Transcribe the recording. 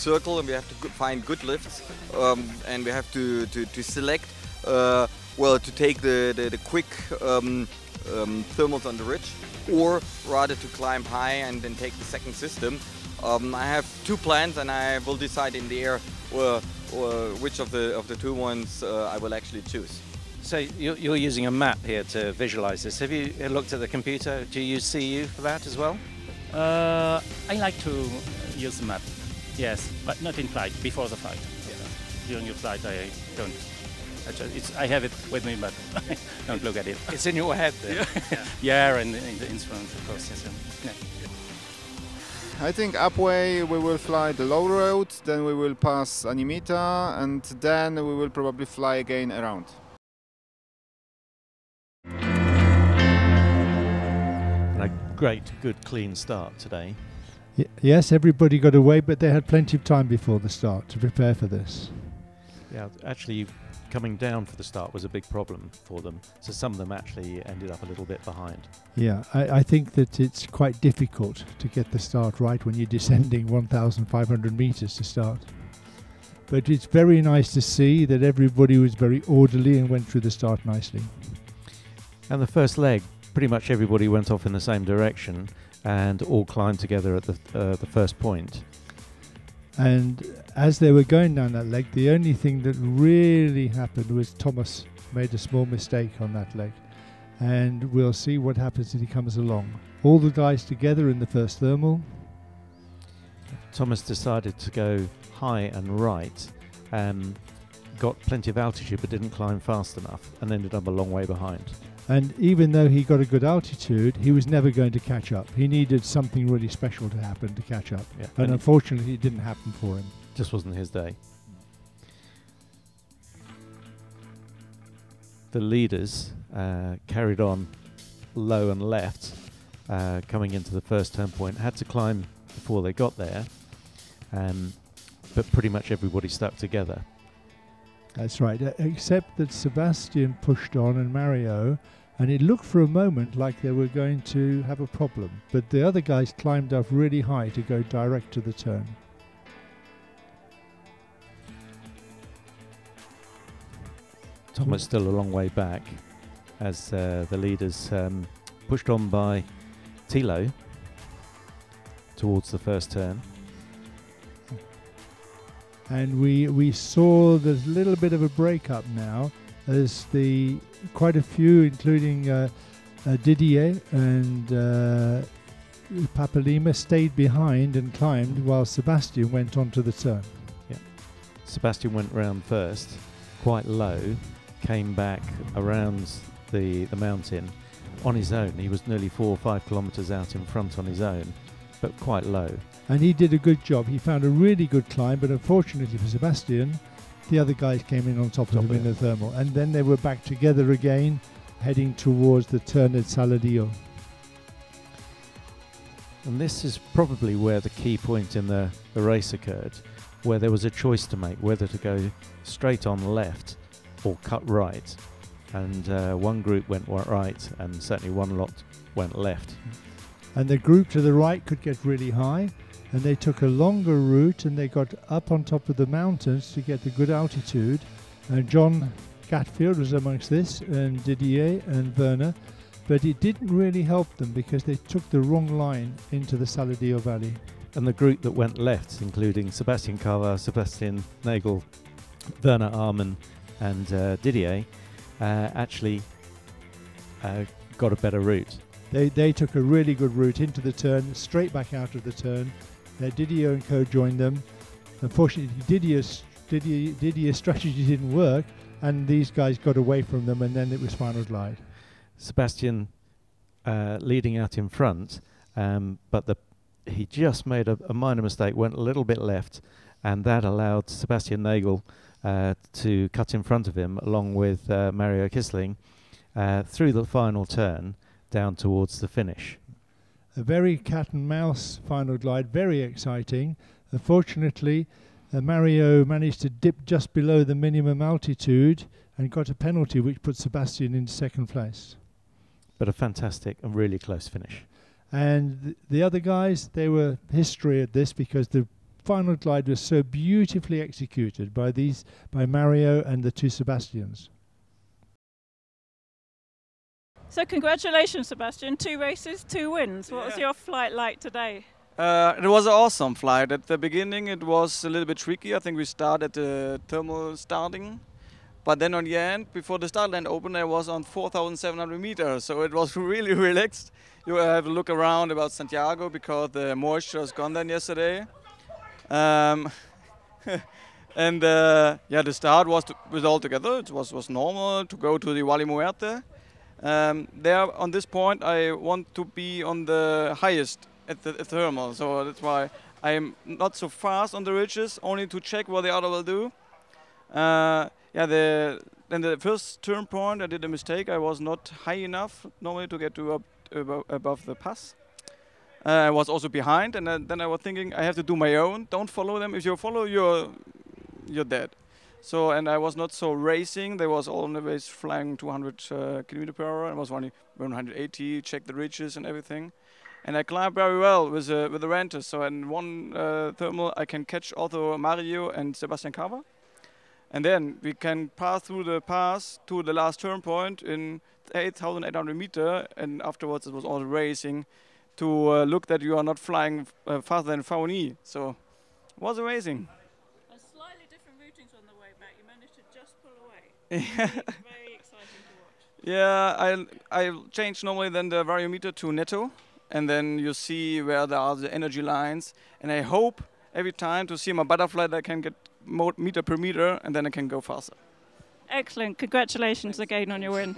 circle, and we have to find good lifts, and we have to select, well, to take the quick thermals on the ridge, or rather to climb high and then take the second system. I have two plans, and I will decide in the air which of the two ones I will actually choose. So you're using a map here to visualize this. Have you looked at the computer? Do you use CU for that as well? I like to use the map, yes, but not in flight, before the flight. Yeah. During your flight, I don't. I have it with me, but I don't look at it. It's in your head then? Yeah, and in the instruments, of course. Yes, yeah. I think upway we will fly the low road, then we will pass Animita, and then we will probably fly again around. A great, good, clean start today. Yes, everybody got away, but they had plenty of time before the start to prepare for this. Yeah, actually coming down for the start was a big problem for them. So some of them actually ended up a little bit behind. Yeah, I think that it's quite difficult to get the start right when you're descending 1,500 meters to start. But it's very nice to see that everybody was very orderly and went through the start nicely. And the first leg, pretty much everybody went off in the same direction and all climbed together at the first point. And as they were going down that leg, the only thing that really happened was Thomas made a small mistake on that leg. And we'll see what happens as he comes along. All the guys together in the first thermal. Thomas decided to go high and right, got plenty of altitude but didn't climb fast enough and ended up a long way behind. And even though he got a good altitude, he was never going to catch up. He needed something really special to happen to catch up. Yeah. And unfortunately, it didn't happen for him. Just wasn't his day. The leaders carried on low and left, coming into the first turn point. Had to climb before they got there, but pretty much everybody stuck together. That's right, except that Sebastian pushed on and Mario, and it looked for a moment like they were going to have a problem, but the other guys climbed up really high to go direct to the turn. Thomas still a long way back as the leaders pushed on by Thilo towards the first turn. And we saw there's a little bit of a break-up now as quite a few, including Didier and Papalima, stayed behind and climbed while Sebastian went onto the turn. Yeah, Sebastian went round first, quite low, came back around the mountain on his own. He was nearly 4 or 5 kilometres out in front on his own, but quite low. And he did a good job. He found a really good climb, but unfortunately for Sebastian, the other guys came in on top of him in the thermal. And then they were back together again, heading towards the turn at Saladillo. And this is probably where the key point in the race occurred, where there was a choice to make, whether to go straight on left or cut right. And one group went right, and certainly one lot went left. And the group to the right could get really high, and they took a longer route and they got up on top of the mountains to get the good altitude. And John Gatfield was amongst this, and Didier and Werner, but it didn't really help them because they took the wrong line into the Saladillo Valley. And the group that went left, including Sebastian Carver, Sebastian Nagel, Werner Arman and Didier, actually got a better route. They took a really good route into the turn, straight back out of the turn. Didier and co joined them. Unfortunately, Didier's strategy didn't work, and these guys got away from them, and then it was final glide. Sebastian leading out in front, but he just made a minor mistake, went a little bit left, and that allowed Sebastian Nagel to cut in front of him, along with Mario Kissling, through the final turn down towards the finish. A very cat and mouse final glide, very exciting. Unfortunately, Mario managed to dip just below the minimum altitude and got a penalty which put Sebastian in second place. But a fantastic and really close finish. And the other guys, they were history at this because the final glide was so beautifully executed by Mario and the two Sebastians. So congratulations, Sebastian. 2 races, 2 wins. What was your flight like today? It was an awesome flight. At the beginning it was a little bit tricky. I think we started at the thermal starting. But then on the end, before the start line opened, I was on 4,700 meters. So it was really relaxed. You have a look around about Santiago because the moisture is gone then yesterday. And yeah, the start was all together. It was normal to go to the Valle Muerte. There on this point I want to be on the highest at the thermal, so that's why I am not so fast on the ridges, only to check what the other will do. Yeah, then the first turn point I did a mistake. I was not high enough normally to get to above the pass. I was also behind, and then I was thinking I have to do my own. Don't follow them. If you follow, you're dead. So, and I was not so racing. They was always flying 200 km/h. I was only 180. Check the ridges and everything, and I climbed very well with the Rantis. So in one thermal, I can catch also Mario and Sebastian Cava, and then we can pass through the pass to the last turn point in 8,800 meters. And afterwards, it was all racing to look that you are not flying faster than Fauni. So, it was amazing. Very exciting to watch. Yeah, I change normally then the variometer to netto, and then you see where there are the energy lines, and I hope every time to see my butterfly that I can get meter per meter, and then I can go faster. Excellent. Congratulations again on your win.